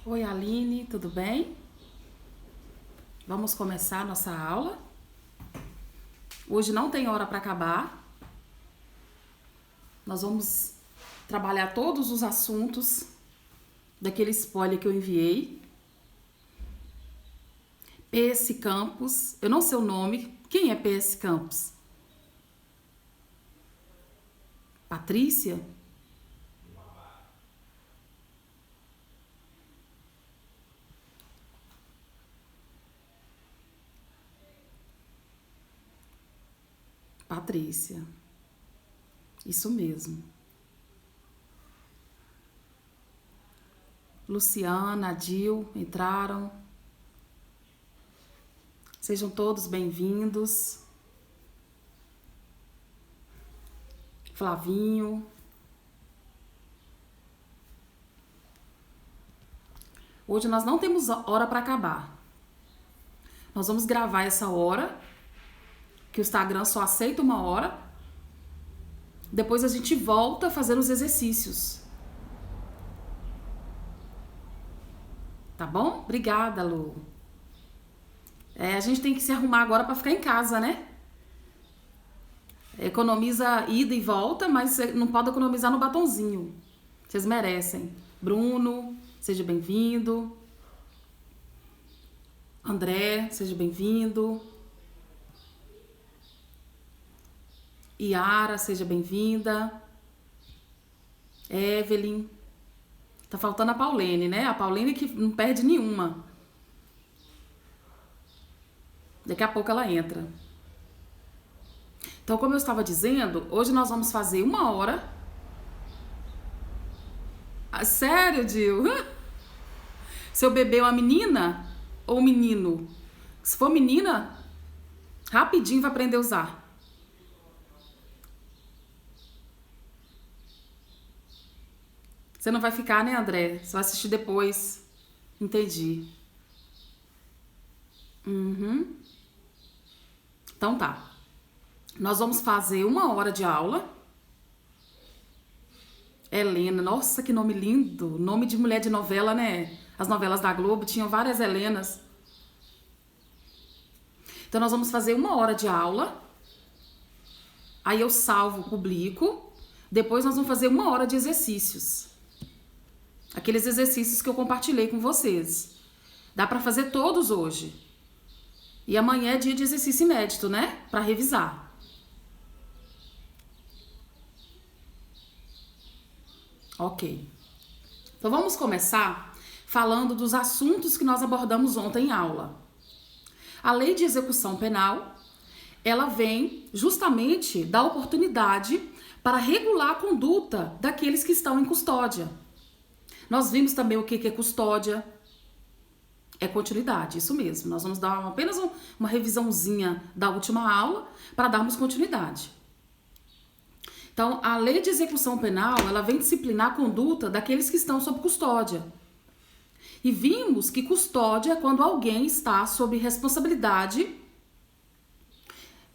Oi, Aline, tudo bem? Vamos começar a nossa aula. Hoje não tem hora para acabar. Nós vamos trabalhar todos os assuntos daquele spoiler que eu enviei. PS Campos, eu não sei o nome. Quem é PS Campos? Patrícia? Patrícia. Isso mesmo. Luciana, Adil, entraram. Sejam todos bem-vindos. Flavinho. Hoje nós não temos hora para acabar. Nós vamos gravar essa hora, que o Instagram só aceita 1 hora. Depois a gente volta fazendo os exercícios. Tá bom? Obrigada, Lu. A gente tem que se arrumar agora para ficar em casa, né? Economiza ida e volta, mas não pode economizar no batonzinho. Vocês merecem. Bruno, seja bem-vindo. André, seja bem-vindo. Yara, seja bem-vinda. Evelyn. Tá faltando a Paulene, né? A Paulene que não perde nenhuma. Daqui a pouco ela entra. Então, como eu estava dizendo, hoje nós vamos fazer 1 hora. Ah, sério, Dil? Seu bebê é uma menina ou um menino? Se for menina, rapidinho vai aprender a usar. Você não vai ficar, né, André? Você vai assistir depois. Entendi. Então tá. Nós vamos fazer 1 hora de aula. Helena, nossa, que nome lindo. Nome de mulher de novela, né? As novelas da Globo tinham várias Helenas. Então nós vamos fazer 1 hora de aula. Aí eu salvo, publico. Depois nós vamos fazer 1 hora de exercícios. Aqueles exercícios que eu compartilhei com vocês. Dá pra fazer todos hoje. E amanhã é dia de exercício inédito, né? Pra revisar. Ok. Então vamos começar falando dos assuntos que nós abordamos ontem em aula. A Lei de Execução Penal, ela vem justamente dar oportunidade para regular a conduta daqueles que estão em custódia. Nós vimos também o que é custódia. É continuidade, isso mesmo. Nós vamos dar apenas uma revisãozinha da última aula para darmos continuidade. Então, a Lei de Execução Penal, ela vem disciplinar a conduta daqueles que estão sob custódia. E vimos que custódia é quando alguém está sob responsabilidade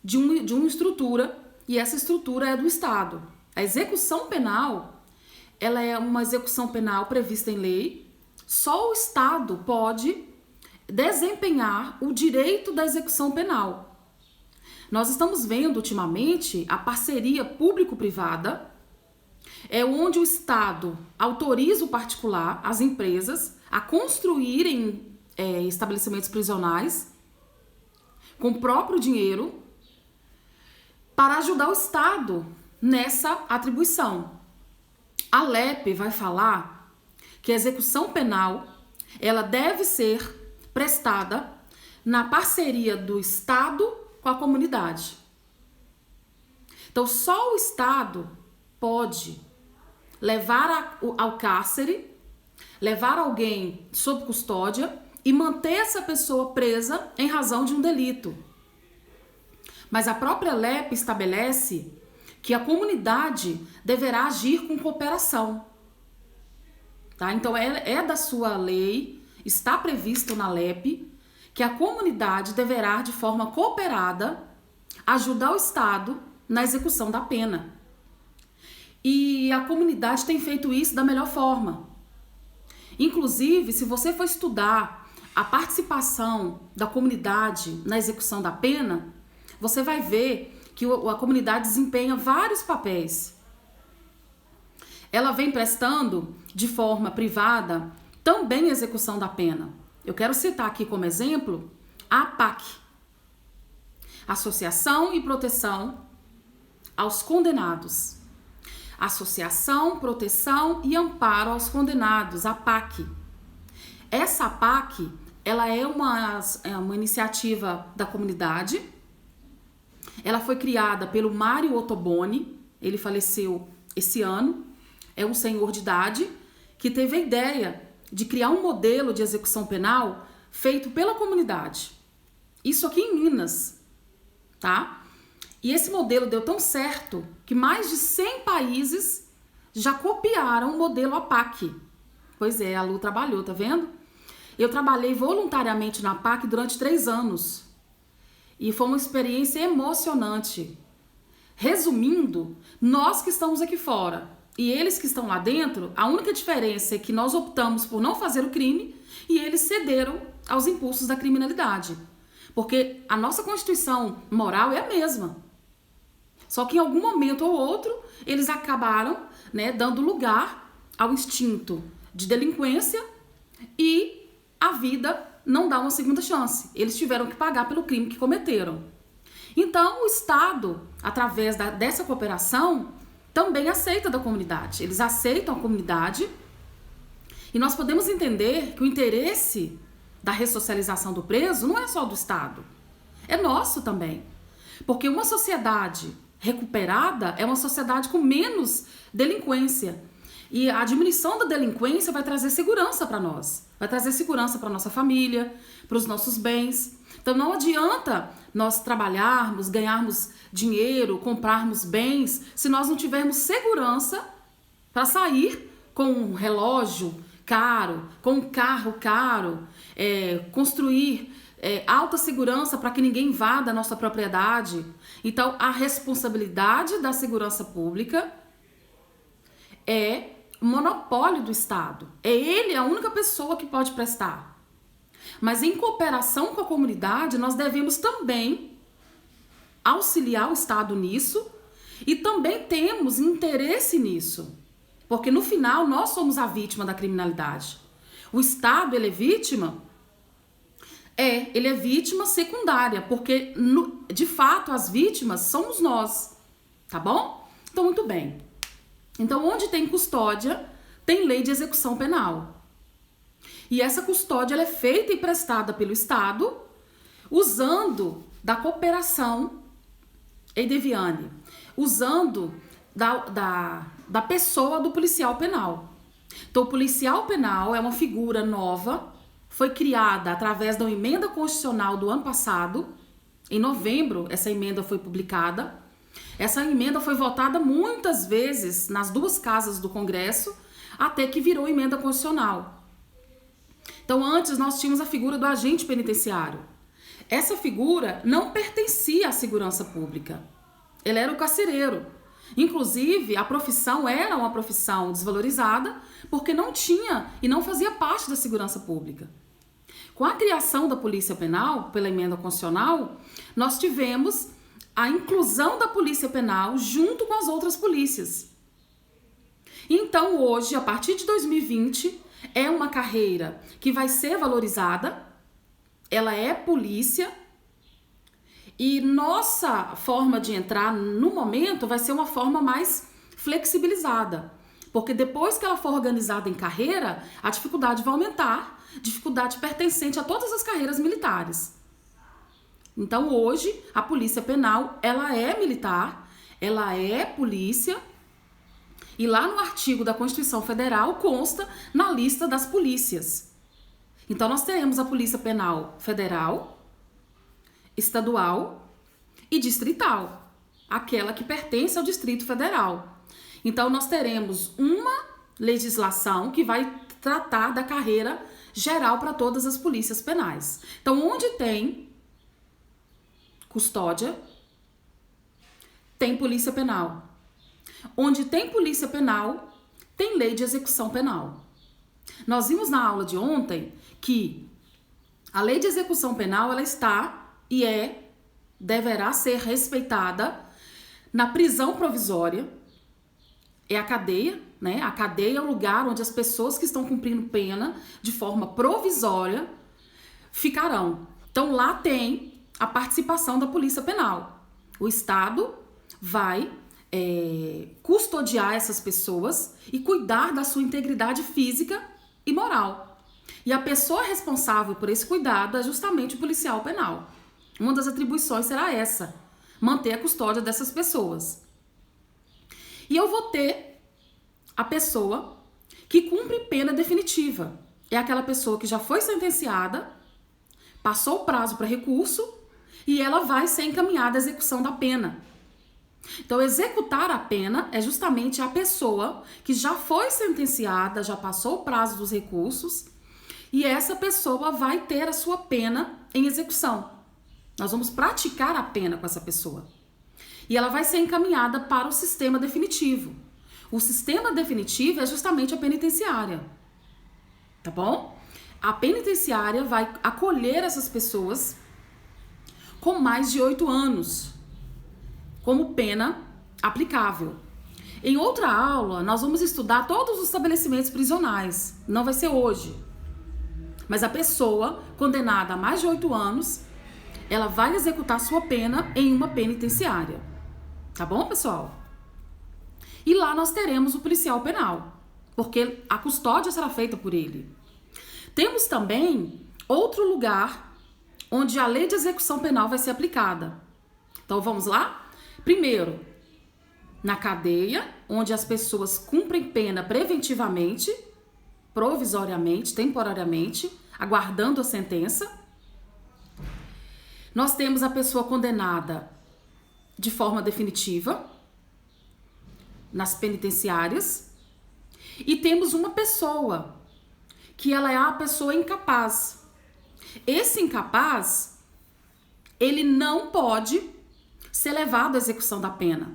de uma estrutura, e essa estrutura é do Estado. A execução penal, ela é uma execução penal prevista em lei. Só o Estado pode desempenhar o direito da execução penal. Nós estamos vendo ultimamente a parceria público-privada, é onde o Estado autoriza o particular, as empresas, a construírem estabelecimentos prisionais com o próprio dinheiro para ajudar o Estado nessa atribuição. A LEP vai falar que a execução penal, ela deve ser prestada na parceria do Estado com a comunidade. Então, só o Estado pode levar ao cárcere, levar alguém sob custódia e manter essa pessoa presa em razão de um delito. Mas a própria LEP estabelece que a comunidade deverá agir com cooperação. Tá? Então, é da sua lei, está previsto na LEP, que a comunidade deverá, de forma cooperada, ajudar o Estado na execução da pena. E a comunidade tem feito isso da melhor forma. Inclusive, se você for estudar a participação da comunidade na execução da pena, você vai ver que a comunidade desempenha vários papéis. Ela vem prestando de forma privada também a execução da pena. Eu quero citar aqui como exemplo a APAC, Associação e Proteção aos Condenados. Associação, Proteção e Amparo aos Condenados, APAC. Essa APAC, ela é uma iniciativa da comunidade. Ela foi criada pelo Mário Ottoboni, ele faleceu esse ano, é um senhor de idade que teve a ideia de criar um modelo de execução penal feito pela comunidade. Isso aqui em Minas, tá? E esse modelo deu tão certo que mais de 100 países já copiaram o modelo APAC. Pois é, a Lu trabalhou, tá vendo? Eu trabalhei voluntariamente na APAC durante 3 anos. E foi uma experiência emocionante. Resumindo, nós que estamos aqui fora e eles que estão lá dentro, a única diferença é que nós optamos por não fazer o crime e eles cederam aos impulsos da criminalidade. Porque a nossa constituição moral é a mesma. Só que em algum momento ou outro, eles acabaram, dando lugar ao instinto de delinquência e a vida não dá uma segunda chance. Eles tiveram que pagar pelo crime que cometeram. Então, o Estado, através dessa cooperação, também aceita da comunidade. Eles aceitam a comunidade e nós podemos entender que o interesse da ressocialização do preso não é só do Estado, é nosso também. Porque uma sociedade recuperada é uma sociedade com menos delinquência. E a diminuição da delinquência vai trazer segurança para nós. Vai trazer segurança para nossa família, para os nossos bens. Então não adianta nós trabalharmos, ganharmos dinheiro, comprarmos bens, se nós não tivermos segurança para sair com um relógio caro, com um carro caro, construir alta segurança para que ninguém invada a nossa propriedade. Então, a responsabilidade da segurança pública é monopólio do Estado. É ele a única pessoa que pode prestar. Mas em cooperação com a comunidade, nós devemos também auxiliar o Estado nisso e também temos interesse nisso. Porque no final, nós somos a vítima da criminalidade. O Estado, ele é vítima? Ele é vítima secundária, porque de fato as vítimas somos nós, tá bom? Então, muito bem. Então, onde tem custódia, tem lei de execução penal. E essa custódia ela é feita e prestada pelo Estado, usando da cooperação Eideviane, usando da pessoa do policial penal. Então, o policial penal é uma figura nova, foi criada através da emenda constitucional do ano passado. Em novembro, essa emenda foi publicada. Essa emenda foi votada muitas vezes nas 2 casas do Congresso, até que virou emenda constitucional. Então, antes nós tínhamos a figura do agente penitenciário. Essa figura não pertencia à segurança pública. Ele era o carcereiro. Inclusive, a profissão era uma profissão desvalorizada, porque não tinha e não fazia parte da segurança pública. Com a criação da Polícia Penal, pela emenda constitucional, nós tivemos a inclusão da Polícia Penal junto com as outras polícias. Então, hoje, a partir de 2020, é uma carreira que vai ser valorizada, ela é polícia, e nossa forma de entrar no momento vai ser uma forma mais flexibilizada. Porque depois que ela for organizada em carreira, a dificuldade vai aumentar, dificuldade pertencente a todas as carreiras militares. Então hoje a Polícia Penal, ela é militar, ela é polícia, e lá no artigo da Constituição Federal consta na lista das polícias. Então nós teremos a Polícia Penal Federal, estadual e distrital, aquela que pertence ao Distrito Federal. Então nós teremos uma legislação que vai tratar da carreira geral para todas as polícias penais. Então, onde tem custódia, tem polícia penal. Onde tem polícia penal, tem lei de execução penal. Nós vimos na aula de ontem que a lei de execução penal, ela está e deverá ser respeitada na prisão provisória. É a cadeia, né? A cadeia é o lugar onde as pessoas que estão cumprindo pena de forma provisória ficarão. Então lá tem a participação da Polícia Penal. O Estado vai custodiar essas pessoas e cuidar da sua integridade física e moral. E a pessoa responsável por esse cuidado é justamente o policial penal. Uma das atribuições será essa, manter a custódia dessas pessoas. E eu vou ter a pessoa que cumpre pena definitiva. É aquela pessoa que já foi sentenciada, passou o prazo para recurso e ela vai ser encaminhada à execução da pena. Então, executar a pena é justamente a pessoa que já foi sentenciada, já passou o prazo dos recursos e essa pessoa vai ter a sua pena em execução. Nós vamos praticar a pena com essa pessoa. E ela vai ser encaminhada para o sistema definitivo. O sistema definitivo é justamente a penitenciária. Tá bom? A penitenciária vai acolher essas pessoas com mais de 8 anos como pena aplicável. Em outra aula, nós vamos estudar todos os estabelecimentos prisionais. Não vai ser hoje. Mas a pessoa condenada a mais de 8 anos, ela vai executar sua pena em uma penitenciária. Tá bom, pessoal? E lá nós teremos o policial penal, porque a custódia será feita por ele. Temos também outro lugar onde a lei de execução penal vai ser aplicada. Então vamos lá? Primeiro, na cadeia, onde as pessoas cumprem pena preventivamente, provisoriamente, temporariamente, aguardando a sentença. Nós temos a pessoa condenada de forma definitiva nas penitenciárias e temos uma pessoa que ela é a pessoa incapaz. Esse incapaz, ele não pode ser levado à execução da pena,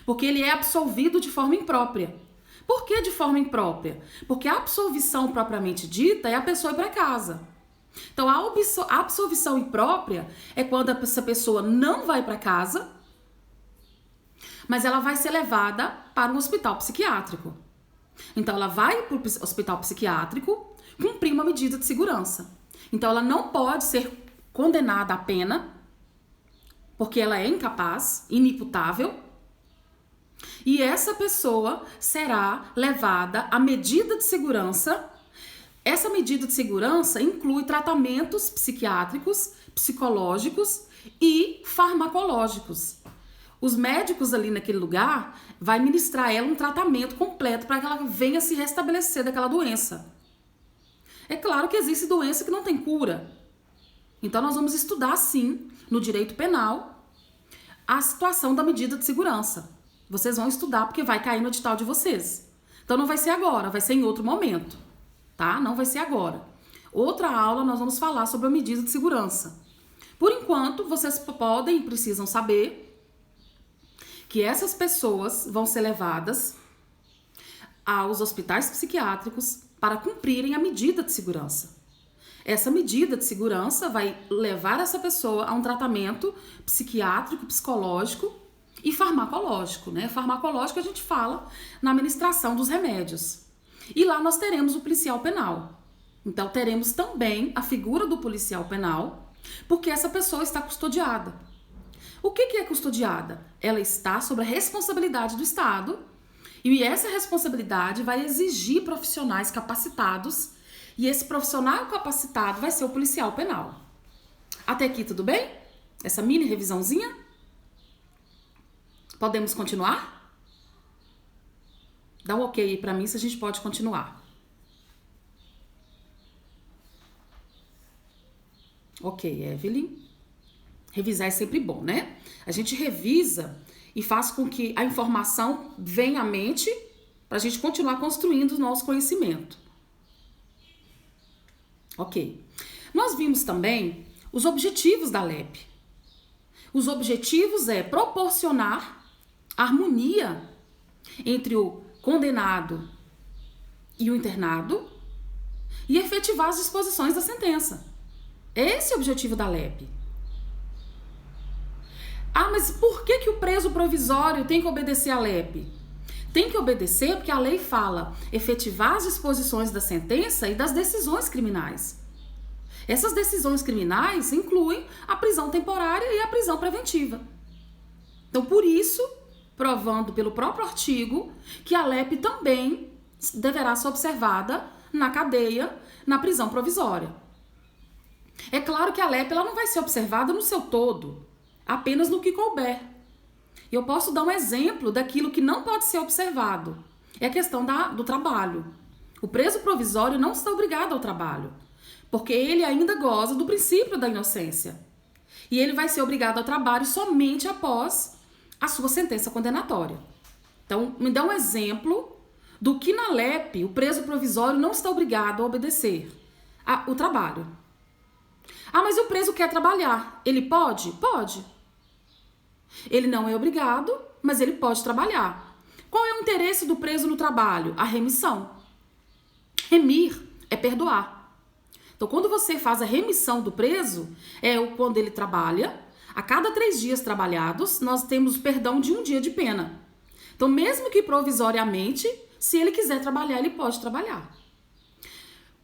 porque ele é absolvido de forma imprópria. Por que de forma imprópria? Porque a absolvição propriamente dita é a pessoa ir para casa. Então, a absolvição imprópria é quando essa pessoa não vai para casa, mas ela vai ser levada para um hospital psiquiátrico. Então, ela vai para o hospital psiquiátrico cumprir uma medida de segurança. Então, ela não pode ser condenada à pena, porque ela é incapaz, inimputável, e essa pessoa será levada à medida de segurança. Essa medida de segurança inclui tratamentos psiquiátricos, psicológicos e farmacológicos. Os médicos ali naquele lugar vai ministrar a ela um tratamento completo para que ela venha se restabelecer daquela doença. É claro que existe doença que não tem cura. Então nós vamos estudar sim, no direito penal, a situação da medida de segurança. Vocês vão estudar porque vai cair no edital de vocês. Então não vai ser agora, vai ser em outro momento, tá? Não vai ser agora. Outra aula nós vamos falar sobre a medida de segurança. Por enquanto, vocês podem e precisam saber que essas pessoas vão ser levadas aos hospitais psiquiátricos para cumprirem a medida de segurança. Essa medida de segurança vai levar essa pessoa a um tratamento psiquiátrico, psicológico e farmacológico, né? Farmacológico a gente fala na administração dos remédios. E lá nós teremos o policial penal. Então teremos também a figura do policial penal, porque essa pessoa está custodiada. O que é custodiada? Ela está sob a responsabilidade do Estado e essa responsabilidade vai exigir profissionais capacitados e esse profissional capacitado vai ser o policial penal. Até aqui tudo bem? Essa mini revisãozinha? Podemos continuar? Dá um ok aí pra mim se a gente pode continuar. Ok, Evelyn. Revisar é sempre bom, né? A gente revisa e faz com que a informação venha à mente para a gente continuar construindo o nosso conhecimento. Ok. Nós vimos também os objetivos da LEP. Os objetivos é proporcionar harmonia entre o condenado e o internado, e efetivar as disposições da sentença. Esse é o objetivo da LEP. Ah, mas por que o preso provisório tem que obedecer à LEP? Tem que obedecer porque a lei fala efetivar as disposições da sentença e das decisões criminais. Essas decisões criminais incluem a prisão temporária e a prisão preventiva. Então, por isso, provando pelo próprio artigo que a LEP também deverá ser observada na cadeia, na prisão provisória. É claro que a LEP ela não vai ser observada no seu todo, apenas no que couber. Eu posso dar um exemplo daquilo que não pode ser observado. É a questão do trabalho. O preso provisório não está obrigado ao trabalho, porque ele ainda goza do princípio da inocência. E ele vai ser obrigado ao trabalho somente após a sua sentença condenatória. Então, me dá um exemplo do que na LEP o preso provisório não está obrigado a obedecer. O trabalho. Ah, mas o preso quer trabalhar. Ele pode? Pode. Ele não é obrigado, mas ele pode trabalhar. Qual é o interesse do preso no trabalho? A remissão. Remir é perdoar. Então, quando você faz a remissão do preso, quando ele trabalha, a cada 3 dias trabalhados, nós temos perdão de 1 dia de pena. Então, mesmo que provisoriamente, se ele quiser trabalhar, ele pode trabalhar.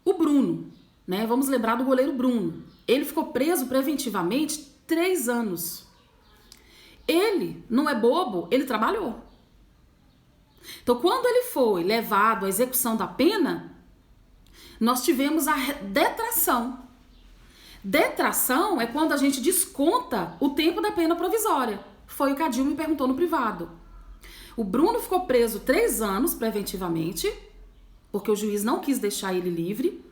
O Bruno, né? Vamos lembrar do goleiro Bruno. Ele ficou preso preventivamente 3 anos. Ele não é bobo, ele trabalhou. Então, quando ele foi levado à execução da pena, nós tivemos a detração. Detração é quando a gente desconta o tempo da pena provisória. Foi o que a Dilma me perguntou no privado. O Bruno ficou preso 3 anos preventivamente, porque o juiz não quis deixar ele livre,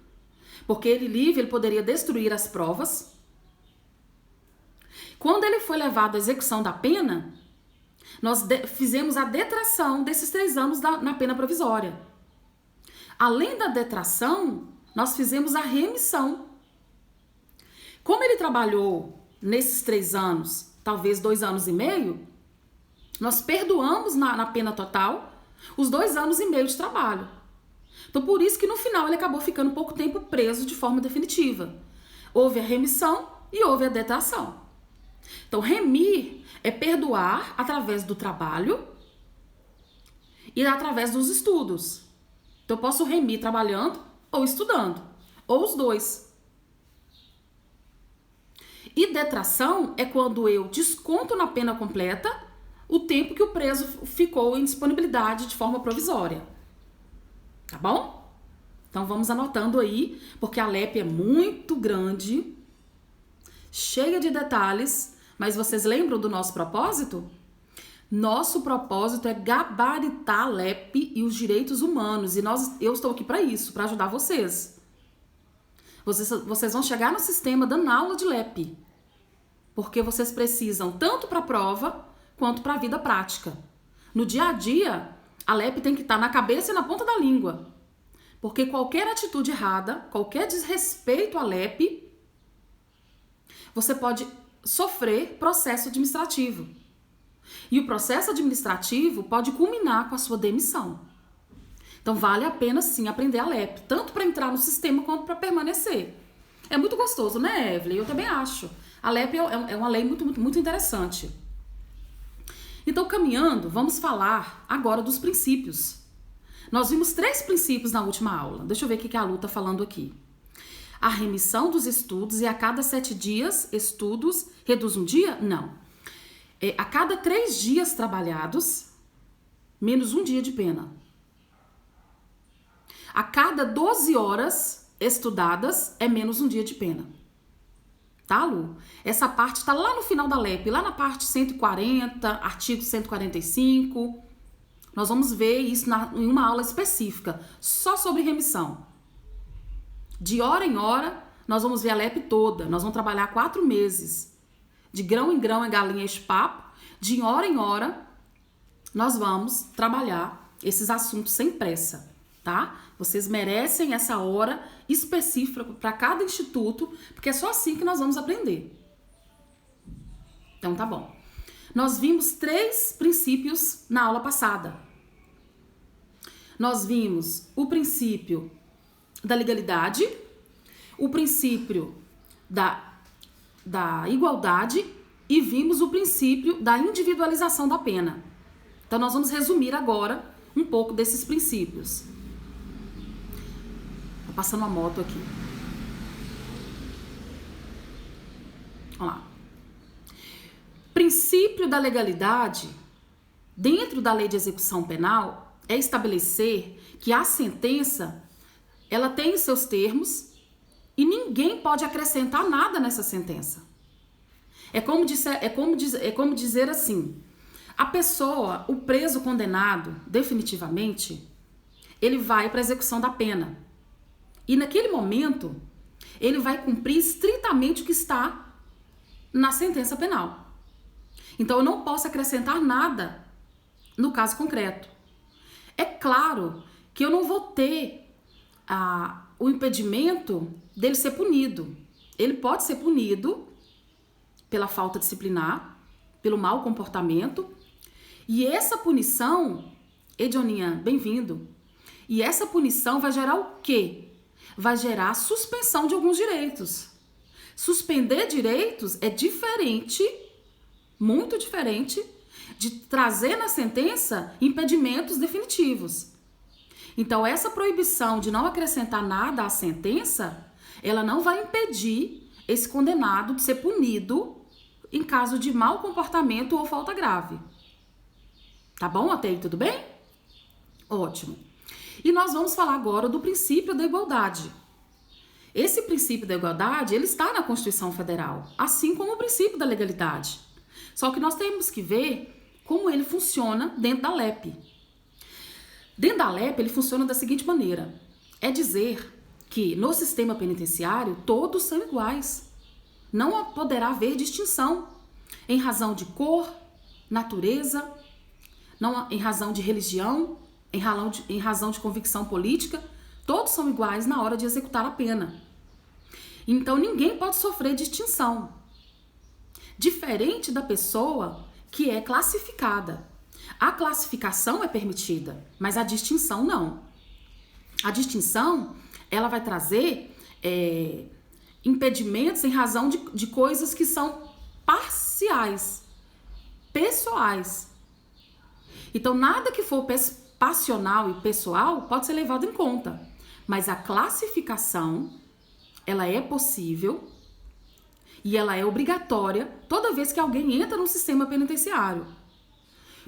porque ele livre ele poderia destruir as provas. Quando ele foi levado à execução da pena, nós fizemos a detração desses 3 anos na pena provisória. Além da detração, nós fizemos a remissão. Como ele trabalhou nesses 3 anos, talvez 2 anos e meio, nós perdoamos na pena total os 2 anos e meio de trabalho. Então, por isso que no final ele acabou ficando pouco tempo preso de forma definitiva. Houve a remissão e houve a detração. Então, remir é perdoar através do trabalho e através dos estudos. Então, eu posso remir trabalhando ou estudando, ou os dois. E detração é quando eu desconto na pena completa o tempo que o preso ficou em disponibilidade de forma provisória. Tá bom? Então, vamos anotando aí, porque a LEP é muito grande, cheia de detalhes, mas vocês lembram do nosso propósito? Nosso propósito é gabaritar a LEP e os direitos humanos, e eu estou aqui para isso, para ajudar vocês. Vocês vão chegar no sistema dando aula de LEP, porque vocês precisam tanto para a prova quanto para a vida prática. No dia a dia, a LEP tem que estar na cabeça e na ponta da língua, porque qualquer atitude errada, qualquer desrespeito à LEP, você pode sofrer processo administrativo. E o processo administrativo pode culminar com a sua demissão. Então, vale a pena, sim, aprender a LEP, tanto para entrar no sistema quanto para permanecer. É muito gostoso, né, Evelyn? Eu também acho. A LEP é uma lei muito, muito, muito interessante. Então, caminhando, vamos falar agora dos princípios. Nós vimos 3 princípios na última aula. Deixa eu ver o que a Lu está falando aqui. A remissão dos estudos e a cada 7 dias, estudos, reduz 1 dia? Não. A cada 3 dias trabalhados, menos 1 dia de pena. A cada 12 horas estudadas, é menos 1 dia de pena. Tá, Lu? Essa parte está lá no final da LEP, lá na parte 140, artigo 145. Nós vamos ver isso em uma aula específica, só sobre remissão. De hora em hora, nós vamos ver a LEP toda. Nós vamos trabalhar 4 meses. De grão em grão é galinha esse papo. De hora em hora, nós vamos trabalhar esses assuntos sem pressa, tá? Vocês merecem essa hora específica para cada instituto, porque é só assim que nós vamos aprender. Então, tá bom. Nós vimos 3 princípios na aula passada. Nós vimos o princípio da legalidade, o princípio da igualdade e vimos o princípio da individualização da pena. Então, nós vamos resumir agora um pouco desses princípios. Tá passando uma moto aqui. Vamos lá. Princípio da legalidade, dentro da lei de execução penal, é estabelecer que a sentença, ela tem seus termos e ninguém pode acrescentar nada nessa sentença. É como dizer assim, a pessoa, o preso condenado, definitivamente, ele vai para a execução da pena. E naquele momento, ele vai cumprir estritamente o que está na sentença penal. Então, eu não posso acrescentar nada no caso concreto. É claro que eu não vou ter o impedimento dele ser punido. Ele pode ser punido pela falta disciplinar, pelo mau comportamento. E essa punição, Edioninha, bem-vindo. E essa punição vai gerar o quê? Vai gerar suspensão de alguns direitos. Suspender direitos é diferente, muito diferente, de trazer na sentença impedimentos definitivos. Então, essa proibição de não acrescentar nada à sentença, ela não vai impedir esse condenado de ser punido em caso de mau comportamento ou falta grave. Tá bom até aí, tudo bem? Ótimo. E nós vamos falar agora do princípio da igualdade. Esse princípio da igualdade, ele está na Constituição Federal, assim como o princípio da legalidade. Só que nós temos que ver como ele funciona dentro da LEP. Dentro da LEP, ele funciona da seguinte maneira. É dizer que no sistema penitenciário, todos são iguais. Não poderá haver distinção em razão de cor, natureza, não em razão de religião, em razão de convicção política. Todos são iguais na hora de executar a pena. Então, ninguém pode sofrer distinção. Diferente da pessoa que é classificada. A classificação é permitida, mas a distinção não. A distinção, ela vai trazer impedimentos em razão de coisas que são parciais, pessoais. Então, nada que for passional e pessoal pode ser levado em conta. Mas a classificação, ela é possível e ela é obrigatória toda vez que alguém entra no sistema penitenciário.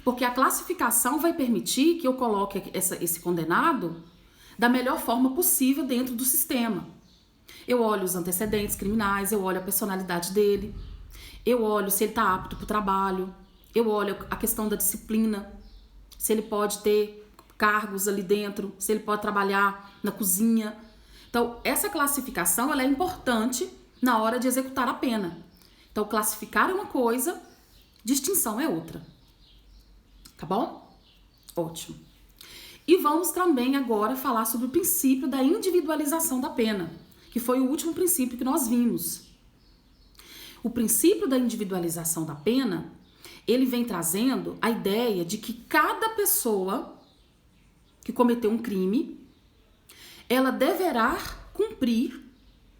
Porque a classificação vai permitir que eu coloque esse condenado da melhor forma possível dentro do sistema. Eu olho os antecedentes criminais, eu olho a personalidade dele, eu olho se ele está apto para o trabalho, eu olho a questão da disciplina, se ele pode ter cargos ali dentro, se ele pode trabalhar na cozinha. Então, essa classificação ela é importante na hora de executar a pena. Então, classificar é uma coisa, distinção é outra. Tá bom? Ótimo. E vamos também agora falar sobre o princípio da individualização da pena, que foi o último princípio que nós vimos. O princípio da individualização da pena, ele vem trazendo a ideia de que cada pessoa que cometeu um crime, ela deverá cumprir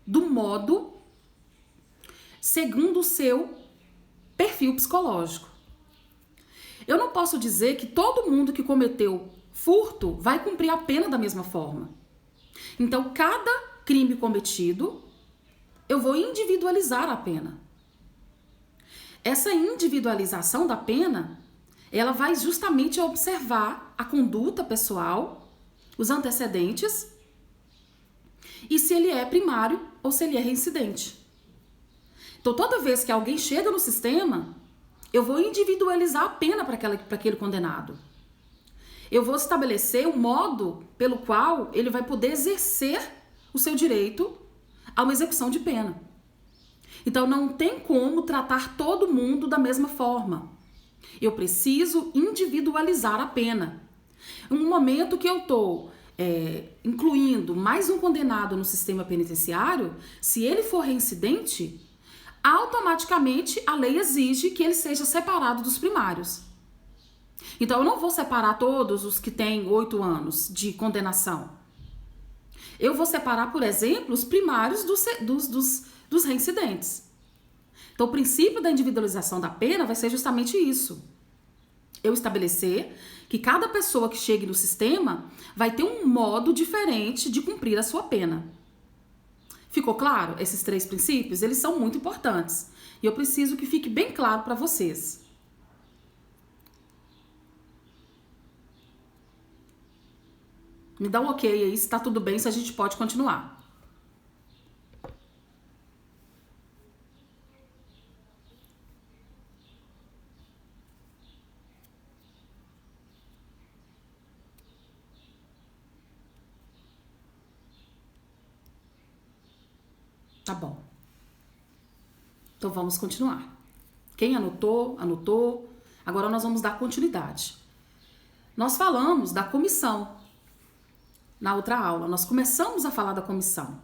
do modo segundo o seu perfil psicológico. Eu não posso dizer que todo mundo que cometeu furto vai cumprir a pena da mesma forma. Então, cada crime cometido, eu vou individualizar a pena. Essa individualização da pena, ela vai justamente observar a conduta pessoal, os antecedentes, e se ele é primário ou se ele é reincidente. Então, toda vez que alguém chega no sistema, eu vou individualizar a pena para aquele condenado. Eu vou estabelecer o modo pelo qual ele vai poder exercer o seu direito a uma execução de pena. Então, não tem como tratar todo mundo da mesma forma. Eu preciso individualizar a pena. Em um momento que eu estou incluindo mais um condenado no sistema penitenciário, se ele for reincidente, automaticamente a lei exige que ele seja separado dos primários. Então, eu não vou separar todos os que têm 8 anos de condenação. Eu vou separar, por exemplo, os primários dos reincidentes. Então, o princípio da individualização da pena vai ser justamente isso. Eu estabelecer que cada pessoa que chegue no sistema vai ter um modo diferente de cumprir a sua pena. Ficou claro? Esses 3 princípios, eles são muito importantes. E eu preciso que fique bem claro para vocês. Me dá um ok aí, se tá tudo bem, se a gente pode continuar. Tá bom. Então vamos continuar. Quem anotou, anotou. Agora nós vamos dar continuidade. Nós falamos da comissão na outra aula. Nós começamos a falar da comissão.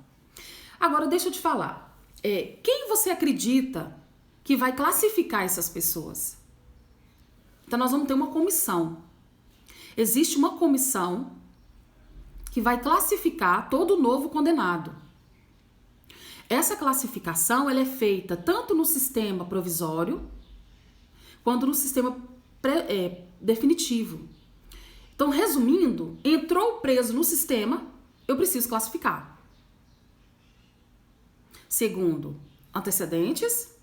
Agora deixa eu te falar. Quem você acredita que vai classificar essas pessoas? Então nós vamos ter uma comissão. Existe uma comissão que vai classificar todo novo condenado. Essa classificação ela é feita tanto no sistema provisório quanto no sistema definitivo. Então, resumindo, entrou preso no sistema, eu preciso classificar. Segundo, antecedentes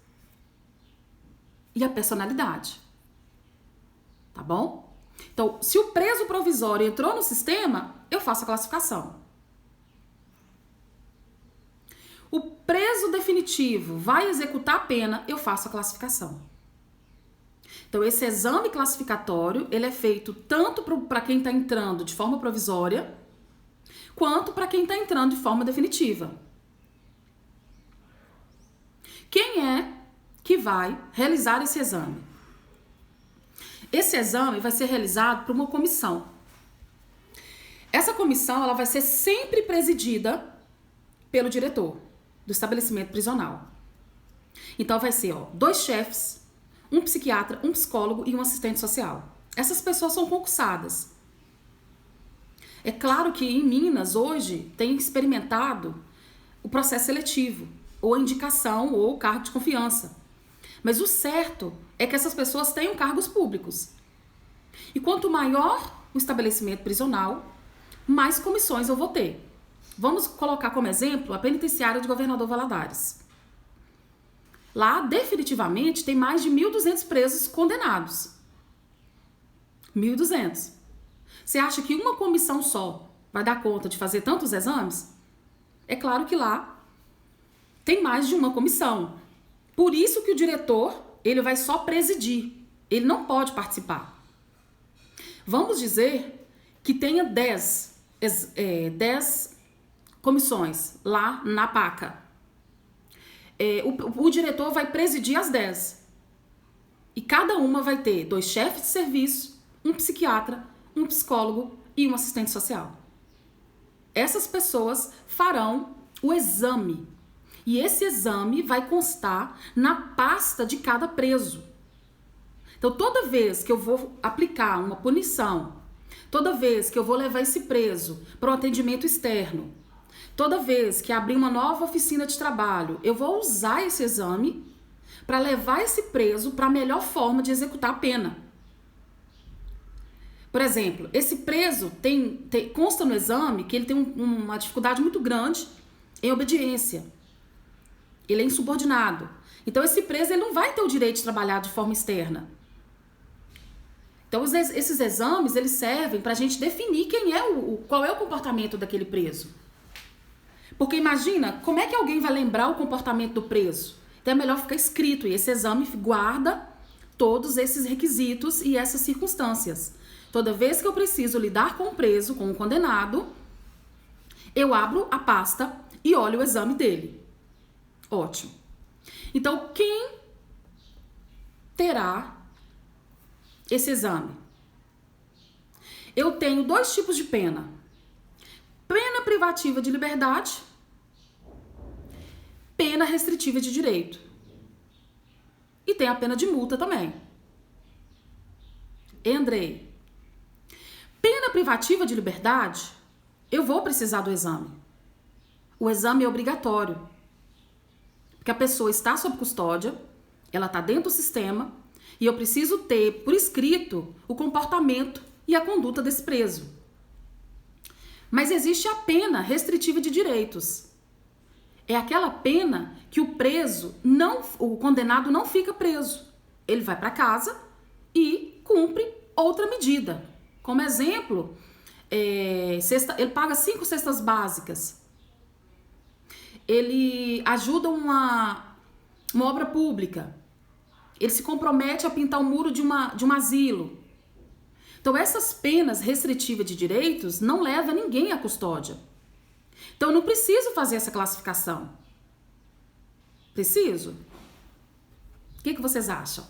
e a personalidade. Tá bom? Então, se o preso provisório entrou no sistema, eu faço a classificação. O preso definitivo vai executar a pena, eu faço a classificação. Então, esse exame classificatório, ele é feito tanto para quem está entrando de forma provisória, quanto para quem está entrando de forma definitiva. Quem é que vai realizar esse exame? Esse exame vai ser realizado por uma comissão. Essa comissão ela vai ser sempre presidida pelo diretor do estabelecimento prisional. Então vai ser 2 chefes, um psiquiatra, um psicólogo e um assistente social. Essas pessoas são concursadas. É claro que em Minas hoje tem experimentado o processo seletivo, ou a indicação, ou o cargo de confiança. Mas o certo é que essas pessoas tenham cargos públicos. E quanto maior o estabelecimento prisional, mais comissões eu vou ter. Vamos colocar como exemplo a penitenciária de Governador Valadares. Lá, definitivamente, tem mais de 1.200 presos condenados. 1.200. Você acha que uma comissão só vai dar conta de fazer tantos exames? É claro que lá tem mais de uma comissão. Por isso que o diretor, ele vai só presidir. Ele não pode participar. Vamos dizer que tenha 10 comissões lá na PACA. O diretor vai presidir as 10. E cada uma vai ter 2 chefes de serviço, um psiquiatra, um psicólogo e um assistente social. Essas pessoas farão o exame. E esse exame vai constar na pasta de cada preso. Então, toda vez que eu vou aplicar uma punição, toda vez que eu vou levar esse preso para um atendimento externo, toda vez que abrir uma nova oficina de trabalho, eu vou usar esse exame para levar esse preso para a melhor forma de executar a pena. Por exemplo, esse preso consta no exame que ele tem uma dificuldade muito grande em obediência. Ele é insubordinado. Então, esse preso ele não vai ter o direito de trabalhar de forma externa. Então, esses exames eles servem para a gente definir qual é o comportamento daquele preso. Porque imagina, como é que alguém vai lembrar o comportamento do preso? Então, é melhor ficar escrito e esse exame guarda todos esses requisitos e essas circunstâncias. Toda vez que eu preciso lidar com o preso, com o condenado, eu abro a pasta e olho o exame dele. Ótimo. Então, quem terá esse exame? Eu tenho 2 tipos de pena. Pena privativa de liberdade, pena restritiva de direito. E tem a pena de multa também. Andrei, pena privativa de liberdade, eu vou precisar do exame. o exame é obrigatório. Porque a pessoa está sob custódia, ela está dentro do sistema e eu preciso ter por escrito o comportamento e a conduta desse preso. Mas existe a pena restritiva de direitos. É aquela pena que o condenado não fica preso. Ele vai para casa e cumpre outra medida. Como exemplo, ele paga 5 cestas básicas. Ele ajuda uma obra pública. Ele se compromete a pintar o muro de um asilo. Então, essas penas restritivas de direitos não levam ninguém à custódia. Então, eu não preciso fazer essa classificação. Preciso? O que vocês acham?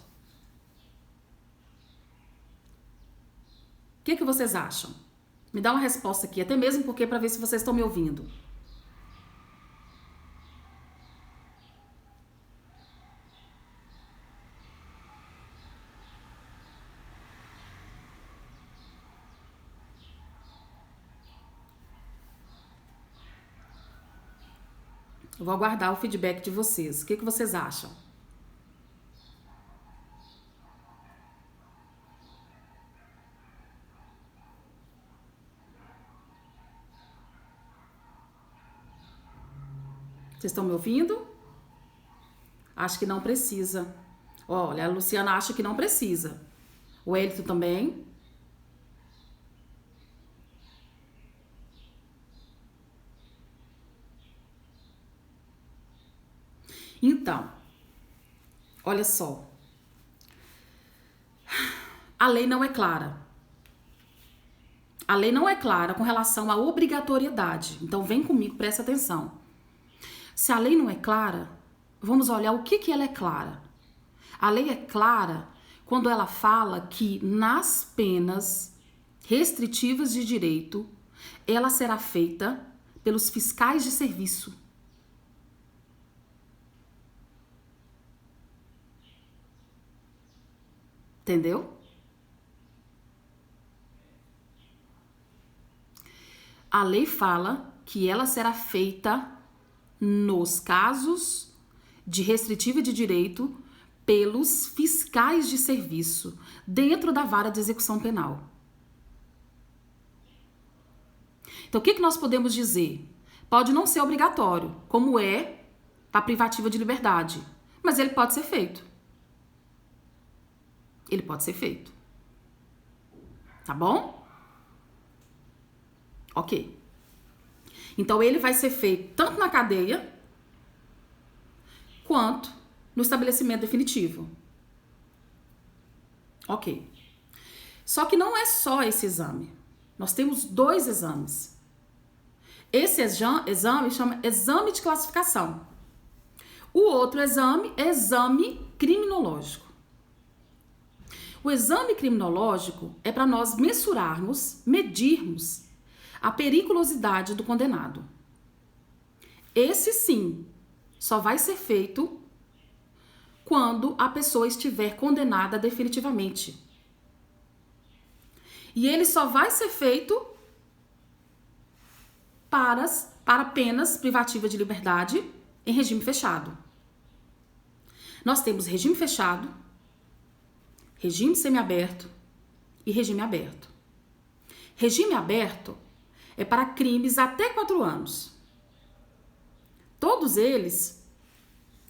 O que vocês acham? Me dá uma resposta aqui, até mesmo porque para ver se vocês estão me ouvindo. Eu vou aguardar o feedback de vocês. O que vocês acham? Vocês estão me ouvindo? Acho que não precisa. Olha, a Luciana acha que não precisa. O Elito também. Então, olha só. A lei não é clara. A lei não é clara com relação à obrigatoriedade. Então, vem comigo, presta atenção. Se a lei não é clara, vamos olhar o que ela é clara. A lei é clara quando ela fala que nas penas restritivas de direito, ela será feita pelos fiscais de serviço. Entendeu? A lei fala que ela será feita nos casos de restritiva de direito pelos fiscais de serviço dentro da vara de execução penal. Então, o que nós podemos dizer? Pode não ser obrigatório, como é a privativa de liberdade, mas ele pode ser feito. Ele pode ser feito. Tá bom? Ok. Então, ele vai ser feito tanto na cadeia quanto no estabelecimento definitivo. Ok. Só que não é só esse exame. Nós temos 2 exames. Esse exame chama exame de classificação. O outro exame é exame criminológico. O exame criminológico é para nós medirmos a periculosidade do condenado. Esse sim, só vai ser feito quando a pessoa estiver condenada definitivamente. E ele só vai ser feito para penas privativas de liberdade em regime fechado. Nós temos regime fechado, regime semiaberto e regime aberto. Regime aberto é para crimes até 4 anos. Todos eles,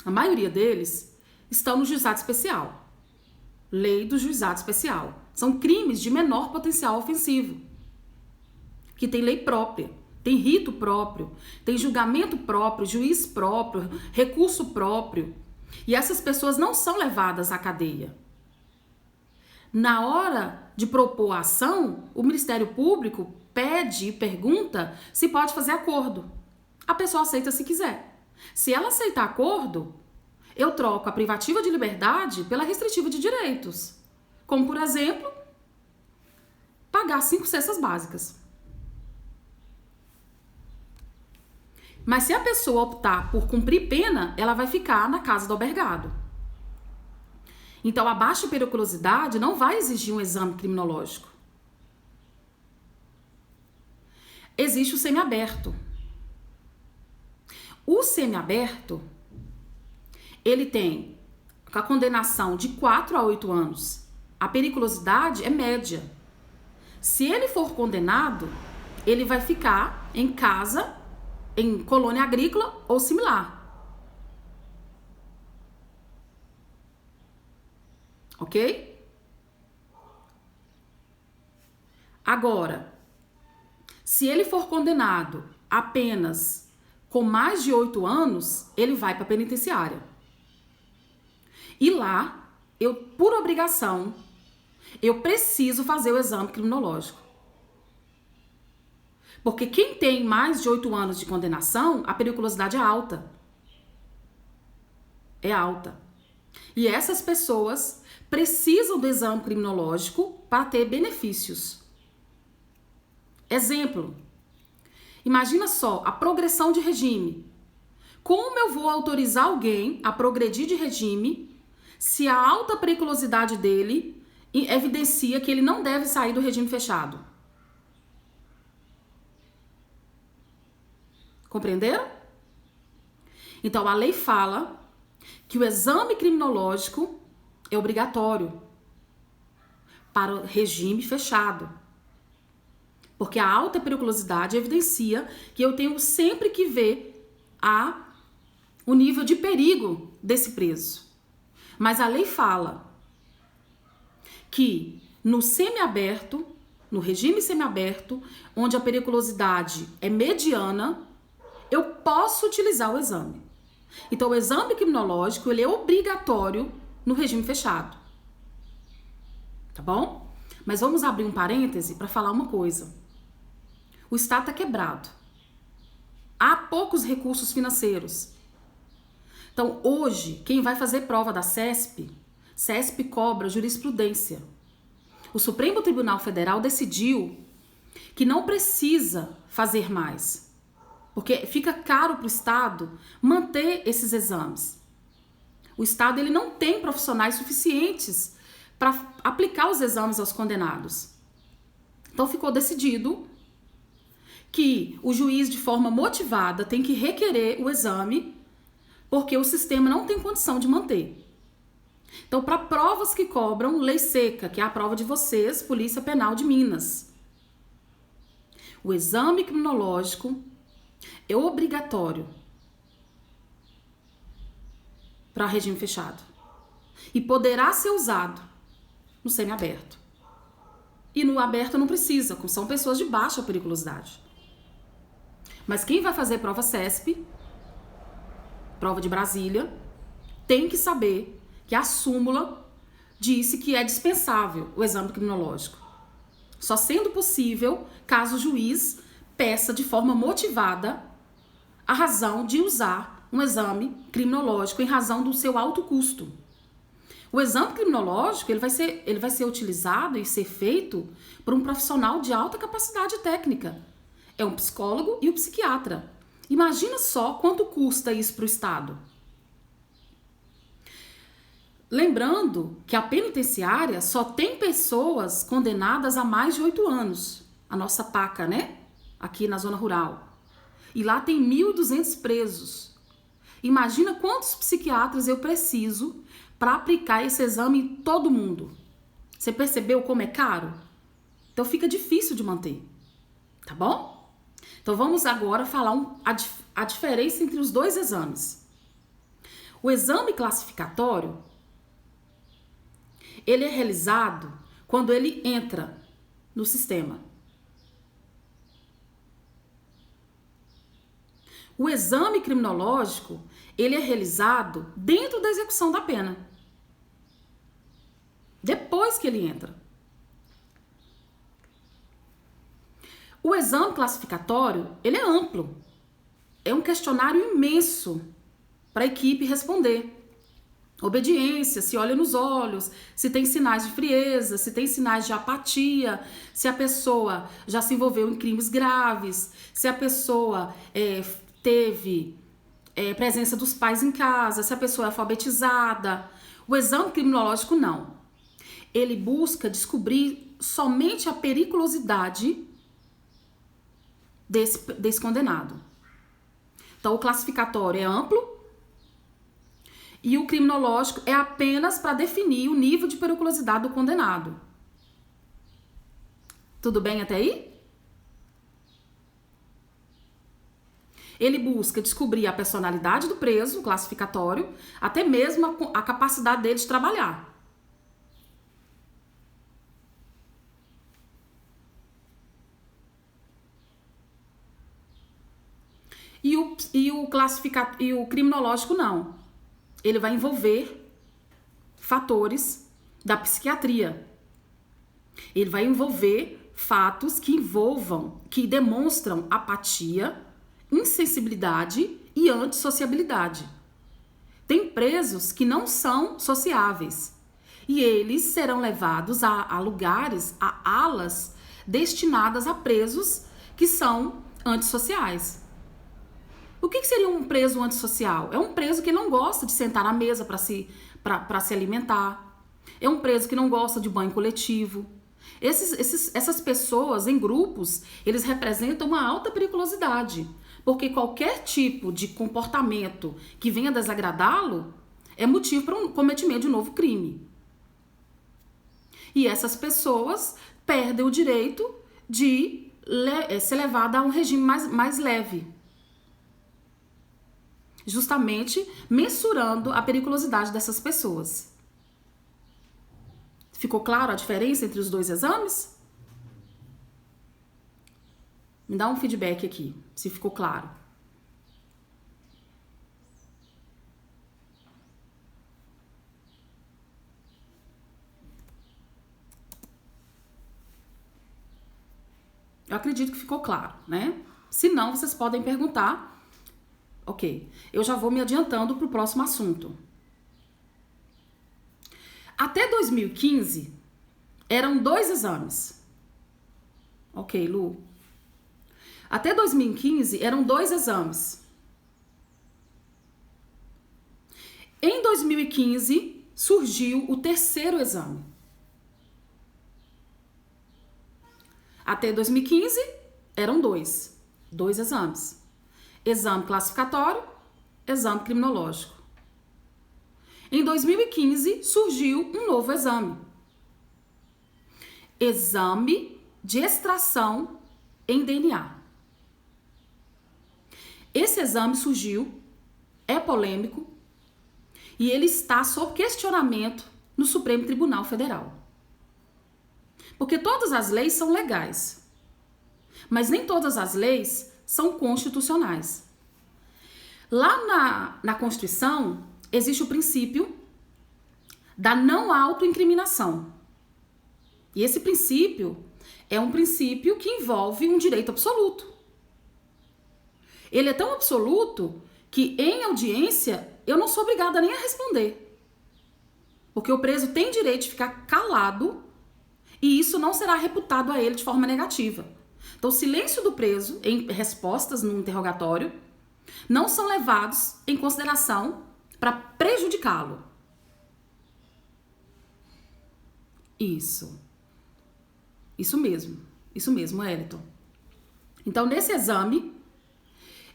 a maioria deles, estão no juizado especial. Lei do juizado especial. São crimes de menor potencial ofensivo, que tem lei própria, tem rito próprio, tem julgamento próprio, juiz próprio, recurso próprio. E essas pessoas não são levadas à cadeia. Na hora de propor a ação, o Ministério Público pede e pergunta se pode fazer acordo. A pessoa aceita se quiser. Se ela aceitar acordo, eu troco a privativa de liberdade pela restritiva de direitos. Como, por exemplo, pagar 5 cestas básicas. Mas se a pessoa optar por cumprir pena, ela vai ficar na casa do albergado. Então, a baixa periculosidade não vai exigir um exame criminológico. Existe o semiaberto. O semiaberto, ele tem a condenação de 4 a 8 anos. A periculosidade é média. Se ele for condenado, ele vai ficar em casa, em colônia agrícola ou similar. Ok? Agora, se ele for condenado apenas com mais de 8 anos, ele vai para a penitenciária. E lá, por obrigação, eu preciso fazer o exame criminológico. Porque quem tem mais de 8 anos de condenação, a periculosidade é alta. É alta. E essas pessoas precisam do exame criminológico para ter benefícios. Exemplo. Imagina só a progressão de regime. Como eu vou autorizar alguém a progredir de regime se a alta periculosidade dele evidencia que ele não deve sair do regime fechado? Compreenderam? Então, a lei fala que o exame criminológico é obrigatório para o regime fechado. Porque a alta periculosidade evidencia que eu tenho sempre que ver o nível de perigo desse preso. Mas a lei fala que no semiaberto, no regime semiaberto, onde a periculosidade é mediana, eu posso utilizar o exame. Então, o exame criminológico, ele é obrigatório no regime fechado. Tá bom? Mas vamos abrir um parêntese para falar uma coisa. O Estado está quebrado. Há poucos recursos financeiros. Então, hoje, quem vai fazer prova da CESP cobra jurisprudência. O Supremo Tribunal Federal decidiu que não precisa fazer mais. Porque fica caro para o Estado manter esses exames. O Estado ele não tem profissionais suficientes para aplicar os exames aos condenados. Então ficou decidido que o juiz, de forma motivada, tem que requerer o exame porque o sistema não tem condição de manter. Então, para provas que cobram, lei seca, que é a prova de vocês, Polícia Penal de Minas. O exame criminológico é obrigatório para regime fechado e poderá ser usado no semiaberto. E no aberto não precisa, são pessoas de baixa periculosidade. Mas quem vai fazer prova CESP, prova de Brasília, tem que saber que a súmula disse que é dispensável o exame criminológico. Só sendo possível caso o juiz peça de forma motivada a razão de usar um exame criminológico em razão do seu alto custo. O exame criminológico ele vai ser utilizado e ser feito por um profissional de alta capacidade técnica. É um psicólogo e um psiquiatra. Imagina só quanto custa isso para o Estado. Lembrando que a penitenciária só tem pessoas condenadas a mais de 8 anos. A nossa PACA, né? Aqui na zona rural. E lá tem 1.200 presos. Imagina quantos psiquiatras eu preciso para aplicar esse exame em todo mundo. Você percebeu como é caro? Então fica difícil de manter. Tá bom? Então vamos agora falar a diferença entre os dois exames. O exame classificatório, ele é realizado quando ele entra no sistema. O exame criminológico, ele é realizado dentro da execução da pena. Depois que ele entra. O exame classificatório, ele é amplo. É um questionário imenso para a equipe responder. Obediência, se olha nos olhos, se tem sinais de frieza, se tem sinais de apatia, se a pessoa já se envolveu em crimes graves, se a pessoa teve presença dos pais em casa, se a pessoa é alfabetizada. O exame criminológico não. Ele busca descobrir somente a periculosidade desse condenado. Então, o classificatório é amplo e o criminológico é apenas para definir o nível de periculosidade do condenado. Tudo bem até aí? Ele busca descobrir a personalidade do preso, o classificatório, até mesmo a capacidade dele de trabalhar. E o criminológico não. Ele vai envolver fatores da psiquiatria. Ele vai envolver fatos que demonstram apatia, insensibilidade e antissociabilidade. Tem presos que não são sociáveis e eles serão levados a lugares, a alas destinadas a presos que são antissociais. O que seria um preso antissocial? É um preso que não gosta de sentar à mesa para se alimentar. É um preso que não gosta de banho coletivo. Essas pessoas em grupos, eles representam uma alta periculosidade, porque qualquer tipo de comportamento que venha desagradá-lo é motivo para um cometimento de um novo crime. E essas pessoas perdem o direito de ser levada a um regime mais leve, justamente mensurando a periculosidade dessas pessoas. Ficou claro a diferença entre os dois exames? Me dá um feedback aqui, se ficou claro. Eu acredito que ficou claro, né? Se não, vocês podem perguntar. Ok, eu já vou me adiantando para o próximo assunto. Até 2015, eram 2 exames. Ok, Lu. Até 2015, eram 2 exames. Em 2015, surgiu o 3º exame. Até 2015, eram 2 exames. Exame classificatório, exame criminológico. Em 2015, surgiu um novo exame. Exame de extração em DNA. Esse exame surgiu, é polêmico, e ele está sob questionamento no Supremo Tribunal Federal. Porque todas as leis são legais, mas nem todas as leis são constitucionais. Lá na Constituição, existe o princípio da não autoincriminação. E esse princípio é um princípio que envolve um direito absoluto. Ele é tão absoluto que em audiência eu não sou obrigada nem a responder. Porque o preso tem direito de ficar calado e isso não será reputado a ele de forma negativa. Então, o silêncio do preso em respostas no interrogatório não são levados em consideração para prejudicá-lo. Isso mesmo, Wellington. Então, nesse exame,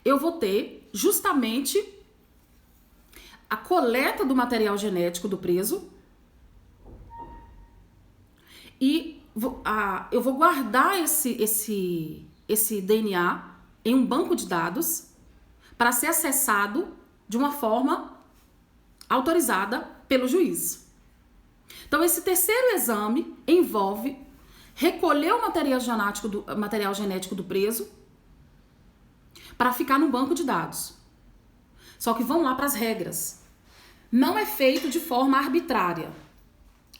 eu vou ter justamente a coleta do material genético do preso e eu vou guardar esse DNA em um banco de dados para ser acessado de uma forma autorizada pelo juiz. Então, esse 3º exame envolve recolher o material genético do preso para ficar no banco de dados. Só que vamos lá para as regras. Não é feito de forma arbitrária.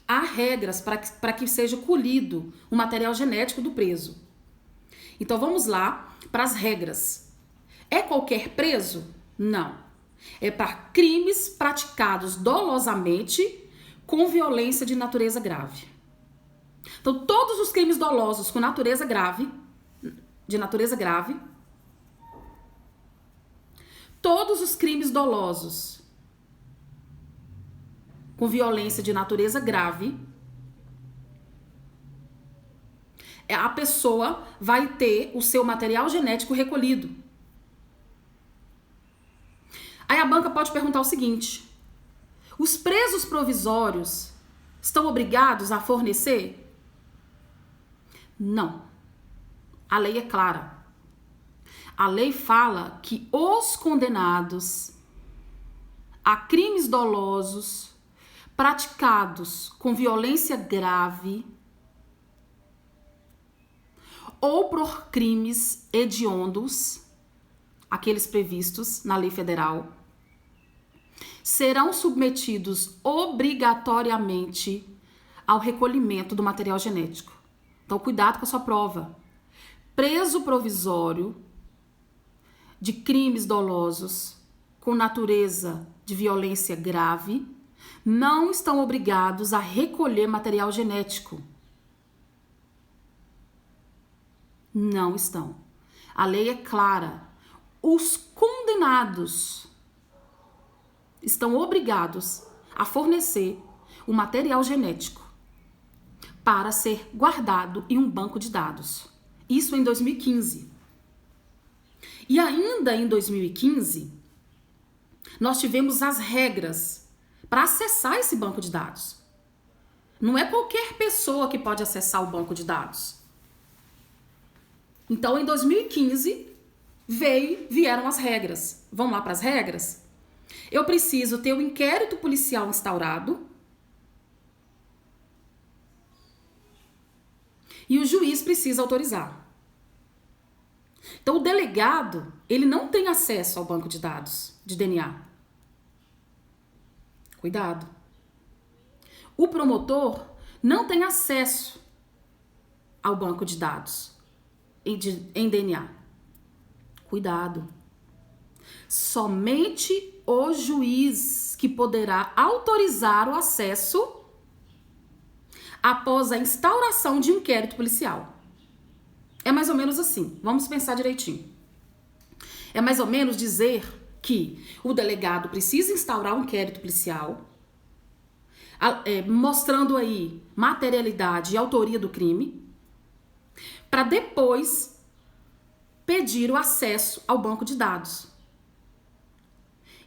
Há regras para que seja colhido o material genético do preso. Então vamos lá para as regras. É qualquer preso? Não. É para crimes praticados dolosamente com violência de natureza grave. Então todos os crimes dolosos com natureza grave, todos os crimes dolosos com violência de natureza grave, a pessoa vai ter o seu material genético recolhido. Aí a banca pode perguntar o seguinte: os presos provisórios estão obrigados a fornecer? Não. A lei é clara. A lei fala que os condenados a crimes dolosos praticados com violência grave ou por crimes hediondos, aqueles previstos na lei federal, serão submetidos obrigatoriamente ao recolhimento do material genético. Então, cuidado com a sua prova. Preso provisório de crimes dolosos com natureza de violência grave não estão obrigados a recolher material genético. Não estão. A lei é clara. Os condenados estão obrigados a fornecer o material genético para ser guardado em um banco de dados. Isso em 2015. E ainda em 2015, nós tivemos as regras para acessar esse banco de dados. Não é qualquer pessoa que pode acessar o banco de dados. Então, em 2015, vieram as regras. Vamos lá para as regras? Eu preciso ter um inquérito policial instaurado e o juiz precisa autorizar. Então, o delegado, ele não tem acesso ao banco de dados de DNA. Cuidado. O promotor não tem acesso ao banco de dados em DNA. Cuidado. Somente o juiz que poderá autorizar o acesso após a instauração de um inquérito policial. É mais ou menos assim. Vamos pensar direitinho. É mais ou menos dizer que o delegado precisa instaurar um inquérito policial, mostrando aí materialidade e autoria do crime, para depois pedir o acesso ao banco de dados.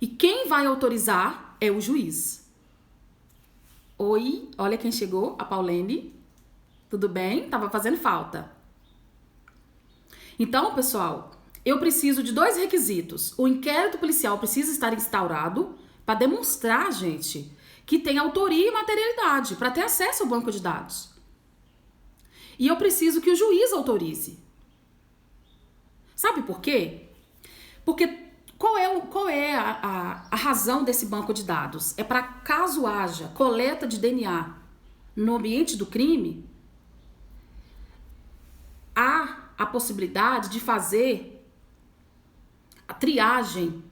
E quem vai autorizar é o juiz. Oi, olha quem chegou, a Paulene. Tudo bem? Tava fazendo falta. Então, pessoal, eu preciso de 2 requisitos. O inquérito policial precisa estar instaurado para demonstrar, gente, que tem autoria e materialidade para ter acesso ao banco de dados. E eu preciso que o juiz autorize. Sabe por quê? Porque qual é a razão desse banco de dados? É para caso haja coleta de DNA no ambiente do crime, há a possibilidade de fazer a triagem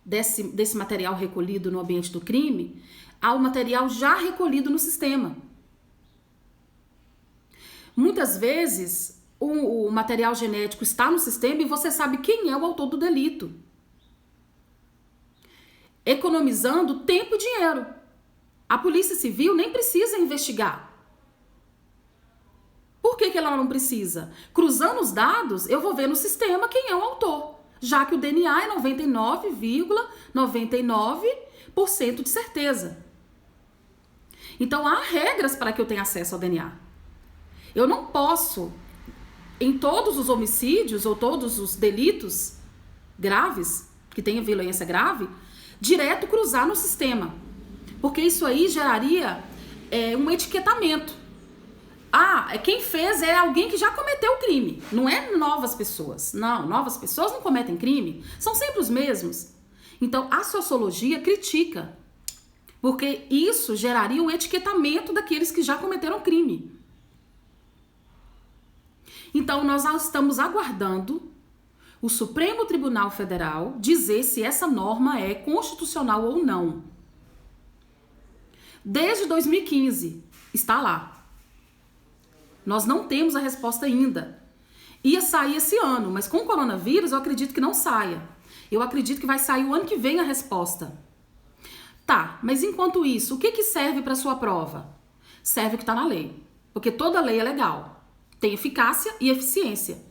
desse material recolhido no ambiente do crime ao material já recolhido no sistema. Muitas vezes, o material genético está no sistema e você sabe quem é o autor do delito. Economizando tempo e dinheiro. A Polícia Civil nem precisa investigar. Por que ela não precisa? Cruzando os dados, eu vou ver no sistema quem é o autor, já que o DNA é 99,99% de certeza. Então, há regras para que eu tenha acesso ao DNA. Eu não posso, em todos os homicídios ou todos os delitos graves, que tenha violência grave, direto cruzar no sistema. Porque isso aí geraria um etiquetamento. Quem fez é alguém que já cometeu o crime, não é novas pessoas. Não, novas pessoas não cometem crime, são sempre os mesmos. Então, a sociologia critica, porque isso geraria um etiquetamento daqueles que já cometeram crime. Então, nós estamos aguardando o Supremo Tribunal Federal dizer se essa norma é constitucional ou não. Desde 2015, está lá. Nós não temos a resposta ainda. Ia sair esse ano, mas com o coronavírus eu acredito que não saia. Eu acredito que vai sair o ano que vem a resposta. Tá, mas enquanto isso, o que serve para sua prova? Serve o que está na lei. Porque toda lei é legal. Tem eficácia e eficiência.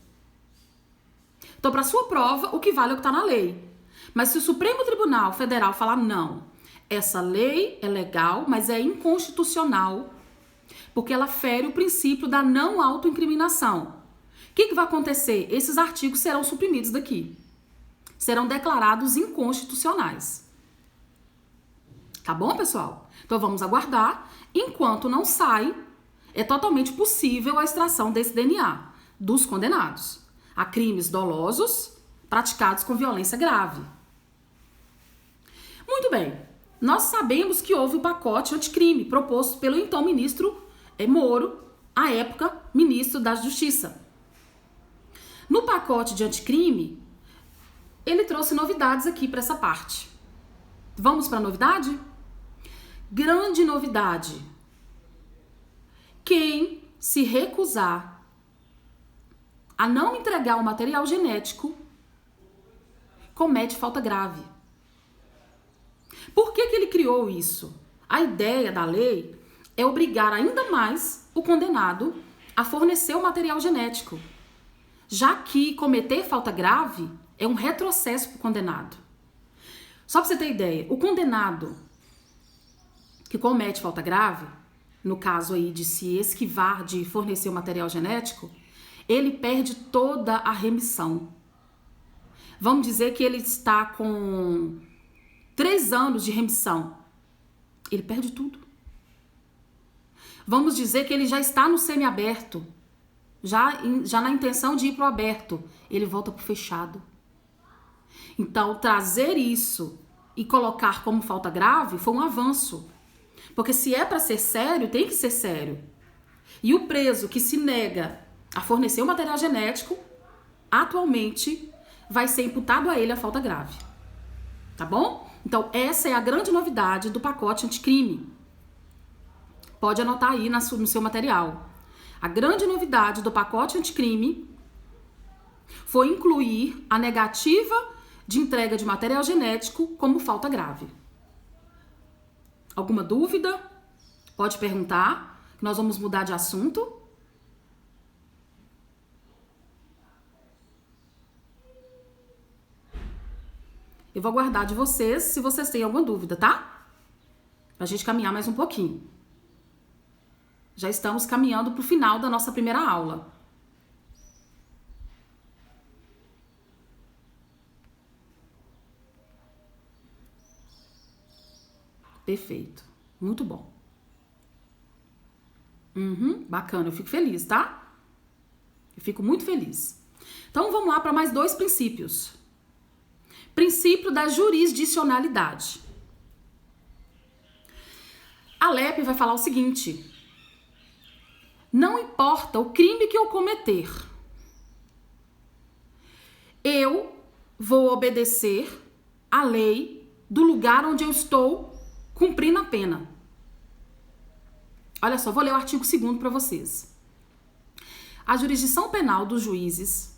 Então, para sua prova, o que vale é o que está na lei. Mas se o Supremo Tribunal Federal falar não, essa lei é legal, mas é inconstitucional, porque ela fere o princípio da não autoincriminação. O que vai acontecer? Esses artigos serão suprimidos daqui. Serão declarados inconstitucionais. Tá bom, pessoal? Então vamos aguardar. Enquanto não sai, é totalmente possível a extração desse DNA dos condenados a crimes dolosos praticados com violência grave. Muito bem. Nós sabemos que houve o pacote anticrime proposto pelo então ministro Moro, à época ministro da Justiça. No pacote de anticrime, ele trouxe novidades aqui para essa parte. Vamos para a novidade? Grande novidade. Quem se recusar a não entregar o material genético comete falta grave. Por que ele criou isso? A ideia da lei é obrigar ainda mais o condenado a fornecer o material genético, já que cometer falta grave é um retrocesso para o condenado. Só para você ter ideia, o condenado que comete falta grave, no caso aí de se esquivar de fornecer o material genético, ele perde toda a remissão. Vamos dizer que ele está com 3 anos de remissão. Ele perde tudo. Vamos dizer que ele já está no semiaberto, já na intenção de ir para o aberto. Ele volta para o fechado. Então, trazer isso e colocar como falta grave foi um avanço. Porque se é para ser sério, tem que ser sério. E o preso que se nega a fornecer o material genético, atualmente vai ser imputado a ele a falta grave. Tá bom? Então, essa é a grande novidade do pacote anticrime. Pode anotar aí no seu material. A grande novidade do pacote anticrime foi incluir a negativa de entrega de material genético como falta grave. Alguma dúvida? Pode perguntar, que nós vamos mudar de assunto. Eu vou aguardar de vocês se vocês têm alguma dúvida, tá? Pra gente caminhar mais um pouquinho. Já estamos caminhando pro final da nossa primeira aula. Perfeito. Muito bom. Bacana, eu fico feliz, tá? Eu fico muito feliz. Então vamos lá para mais 2 princípios. Princípio da jurisdicionalidade. A LEP vai falar o seguinte: não importa o crime que eu cometer, eu vou obedecer à lei do lugar onde eu estou cumprindo a pena. Olha só, vou ler o artigo 2º para vocês. A jurisdição penal dos juízes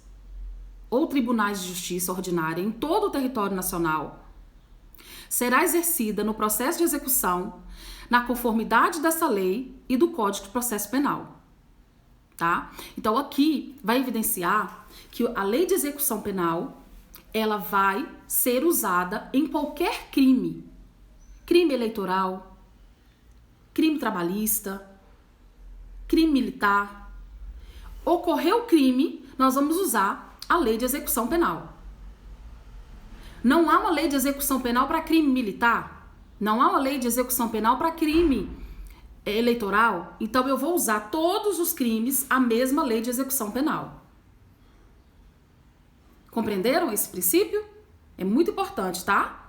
ou tribunais de justiça ordinária em todo o território nacional será exercida no processo de execução na conformidade dessa lei e do Código de Processo Penal. Tá? Então aqui vai evidenciar que a lei de execução penal ela vai ser usada em qualquer crime. Crime eleitoral, crime trabalhista, crime militar. Ocorreu crime, nós vamos usar a lei de execução penal. Não há uma lei de execução penal para crime militar. Não há uma lei de execução penal para crime eleitoral. Então eu vou usar todos os crimes a mesma lei de execução penal. Compreenderam esse princípio? É muito importante, tá?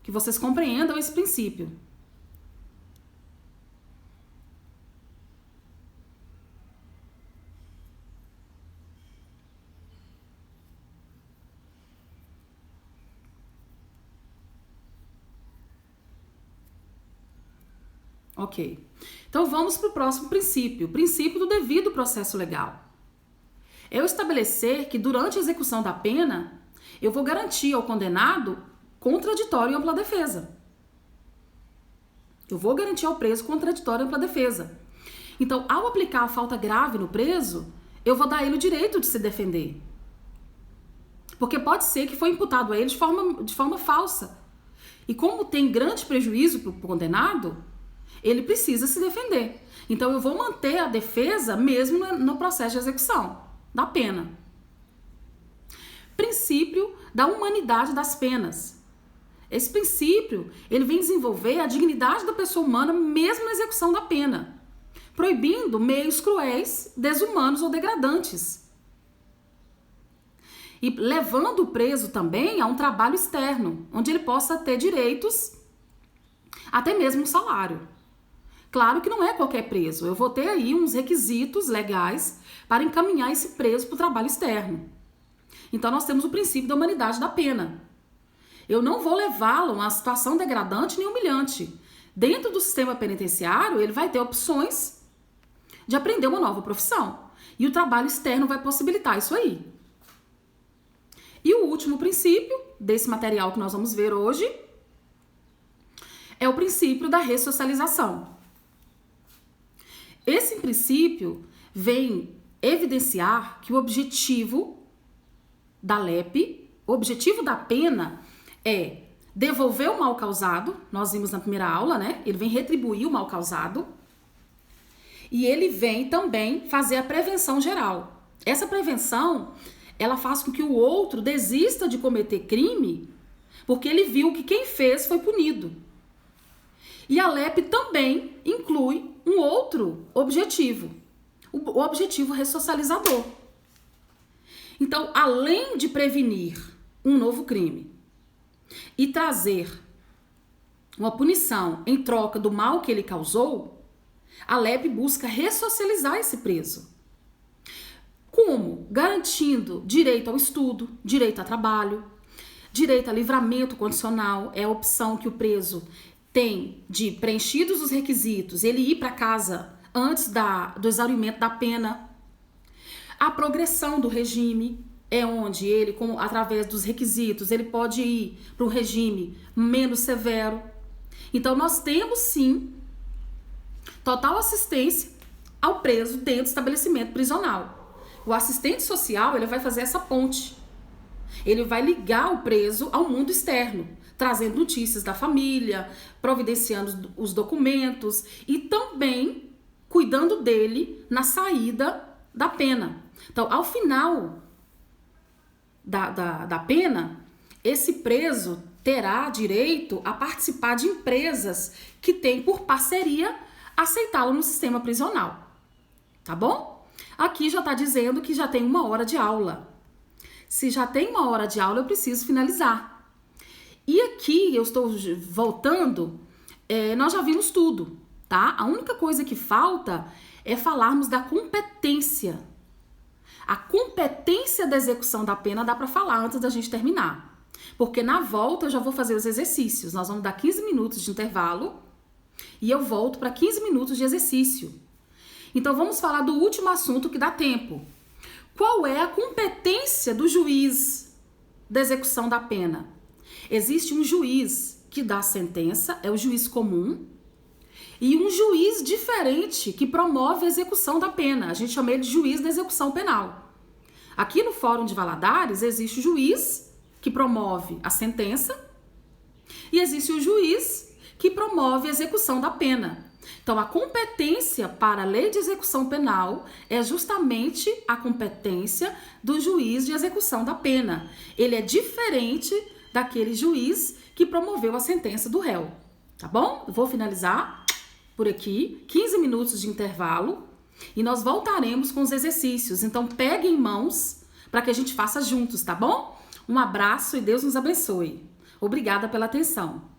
Que vocês compreendam esse princípio. Ok. Então vamos para o próximo princípio, o princípio do devido processo legal. Eu estabelecer que durante a execução da pena, eu vou garantir ao condenado contraditório e ampla defesa. Eu vou garantir ao preso contraditório e ampla defesa. Então, ao aplicar a falta grave no preso, eu vou dar a ele o direito de se defender. Porque pode ser que foi imputado a ele de forma falsa. E como tem grande prejuízo para o condenado, ele precisa se defender. Então eu vou manter a defesa mesmo no processo de execução da pena. Princípio da humanidade das penas. Esse princípio, ele vem desenvolver a dignidade da pessoa humana mesmo na execução da pena, proibindo meios cruéis, desumanos ou degradantes. E levando o preso também a um trabalho externo, onde ele possa ter direitos, até mesmo um salário. Claro que não é qualquer preso, eu vou ter aí uns requisitos legais para encaminhar esse preso para o trabalho externo. Então nós temos o princípio da humanidade da pena. Eu não vou levá-lo a uma situação degradante nem humilhante. Dentro do sistema penitenciário, ele vai ter opções de aprender uma nova profissão. E o trabalho externo vai possibilitar isso aí. E o último princípio desse material que nós vamos ver hoje é o princípio da ressocialização. Esse princípio vem evidenciar que o objetivo da LEP, o objetivo da pena é devolver o mal causado, nós vimos na primeira aula, né? Ele vem retribuir o mal causado e ele vem também fazer a prevenção geral. Essa prevenção, ela faz com que o outro desista de cometer crime porque ele viu que quem fez foi punido. E a LEP também inclui um outro objetivo, o objetivo ressocializador. Então, além de prevenir um novo crime e trazer uma punição em troca do mal que ele causou, a LEP busca ressocializar esse preso. Como? Garantindo direito ao estudo, direito a trabalho, direito a livramento condicional, é a opção que o preso tem de, preenchidos os requisitos, ele ir para casa antes do exaurimento da pena. A progressão do regime é onde ele, através dos requisitos, ele pode ir para um regime menos severo. Então, nós temos, sim, total assistência ao preso dentro do estabelecimento prisional. O assistente social, ele vai fazer essa ponte. Ele vai ligar o preso ao mundo externo, trazendo notícias da família, providenciando os documentos e também cuidando dele na saída da pena. Então, ao final da pena, esse preso terá direito a participar de empresas que têm por parceria aceitá-lo no sistema prisional. Tá bom? Aqui já está dizendo que já tem 1 hora de aula. Se já tem 1 hora de aula, eu preciso finalizar. E aqui eu estou voltando, nós já vimos tudo, tá? A única coisa que falta é falarmos da competência. A competência da execução da pena dá para falar antes da gente terminar. Porque na volta eu já vou fazer os exercícios. Nós vamos dar 15 minutos de intervalo e eu volto para 15 minutos de exercício. Então vamos falar do último assunto que dá tempo. Qual é a competência do juiz da execução da pena? Existe um juiz que dá a sentença, é o juiz comum, e um juiz diferente que promove a execução da pena. A gente chama ele de juiz da execução penal. Aqui no Fórum de Valadares existe o juiz que promove a sentença e existe o juiz que promove a execução da pena. Então, a competência para a lei de execução penal é justamente a competência do juiz de execução da pena. Ele é diferente daquele juiz que promoveu a sentença do réu. Tá bom? Eu vou finalizar por aqui, 15 minutos de intervalo, e nós voltaremos com os exercícios. Então, peguem em mãos para que a gente faça juntos, tá bom? Um abraço e Deus nos abençoe. Obrigada pela atenção.